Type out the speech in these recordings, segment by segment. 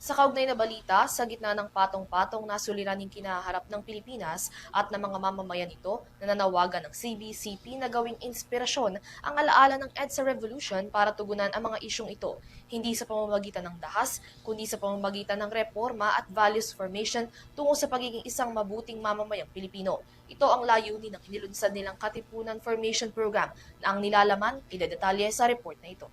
Sa kaugnay na balita, sa gitna ng patong-patong na suliraning kinaharap ng Pilipinas at ng mga mamamayan nito, nananawagan ng CBCP na gawing inspirasyon ang alaala ng EDSA Revolution para tugunan ang mga isyong ito, hindi sa pamamagitan ng dahas, kundi sa pamamagitan ng reforma at values formation tungo sa pagiging isang mabuting mamamayang Pilipino. Ito ang layunin ng inilunsad nilang Katipunan Formation Program na ang nilalaman, idedetalye sa report na ito.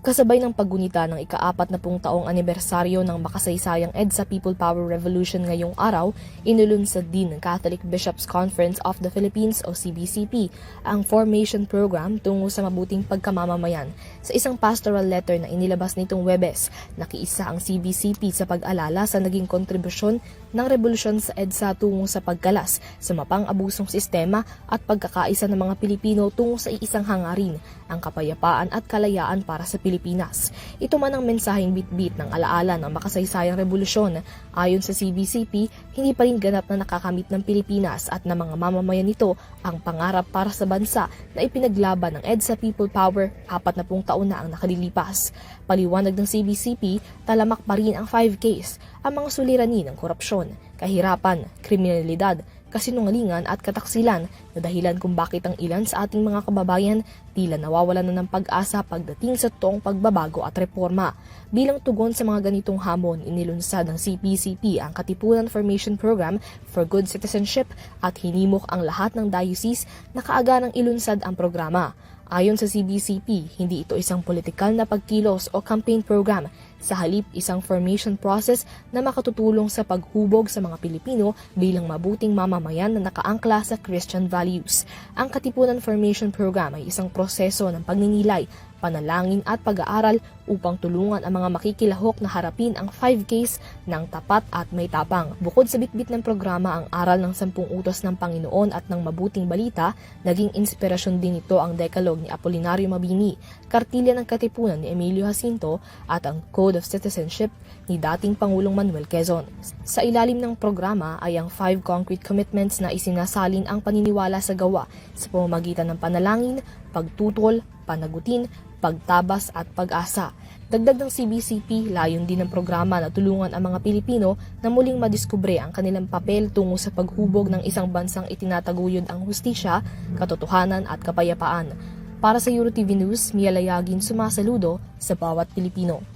Kasabay ng paggunita ng ika-40 taong anibersaryo ng makasaysayang EDSA People Power Revolution ngayong araw, inulunsad din ng Catholic Bishops' Conference of the Philippines o CBCP ang Formation Program tungo sa mabuting pagkamamamayan. Sa isang pastoral letter na inilabas nitong Huwebes, nakiisa ang CBCP sa pag-alala sa naging kontribusyon ng revolusyon sa EDSA tungo sa pagkalas sa mapang-abusong sistema at pagkakaisa ng mga Pilipino tungo sa iisang hangarin, ang kapayapaan at kalayaan para sa Pilipinas. Ito man ang mensaheng bitbit ng alaala ng makasaysayang revolusyon. Ayon sa CBCP, hindi pa rin ganap na nakakamit ng Pilipinas at ng mga mamamayan nito ang pangarap para sa bansa na ipinaglaban ng EDSA People Power 40 taon na ang nakalilipas. Paliwanag ng CBCP, talamak pa rin ang 5Ks, ang mga suliranin ng korupsyon, kahirapan, kriminalidad, kasinungalingan at kataksilan na dahilan kung bakit ang ilan sa ating mga kababayan tila nawawalan na ng pag-asa pagdating sa toong pagbabago at reforma. Bilang tugon sa mga ganitong hamon, inilunsad ng CPCP ang Katipunan Formation Program for Good Citizenship at hinimok ang lahat ng diocese na kaagarang ilunsad ang programa. Ayon sa CBCP, hindi ito isang politikal na pagkilos o campaign program. Sa halip, isang formation process na makatutulong sa paghubog sa mga Pilipino bilang mabuting mamamayan na nakaangkla sa Christian values. Ang Katipunan Formation Program ay isang proseso ng pagninilay, panalangin at pag-aaral upang tulungan ang mga makikilahok na harapin ang 5Ks ng tapat at may tapang. Bukod sa bitbit ng programa ang aral ng 10 utos ng Panginoon at ng mabuting balita, naging inspirasyon din ito ang Decalogue ni Apolinario Mabini, Kartilya ng Katipunan ni Emilio Jacinto at ang Code of Citizenship ni dating Pangulong Manuel Quezon. Sa ilalim ng programa ay ang 5 concrete commitments na isinasalin ang paniniwala sa gawa sa pamamagitan ng panalangin, pagtutol, panagutin, pagtabas at pag-asa. Dagdag ng CBCP, layon din ng programa na tulungan ang mga Pilipino na muling madiskubre ang kanilang papel tungo sa paghubog ng isang bansang itinataguyod ang hustisya, katotohanan at kapayapaan. Para sa EuroTV News, Mia Layagin sumasaludo sa bawat Pilipino.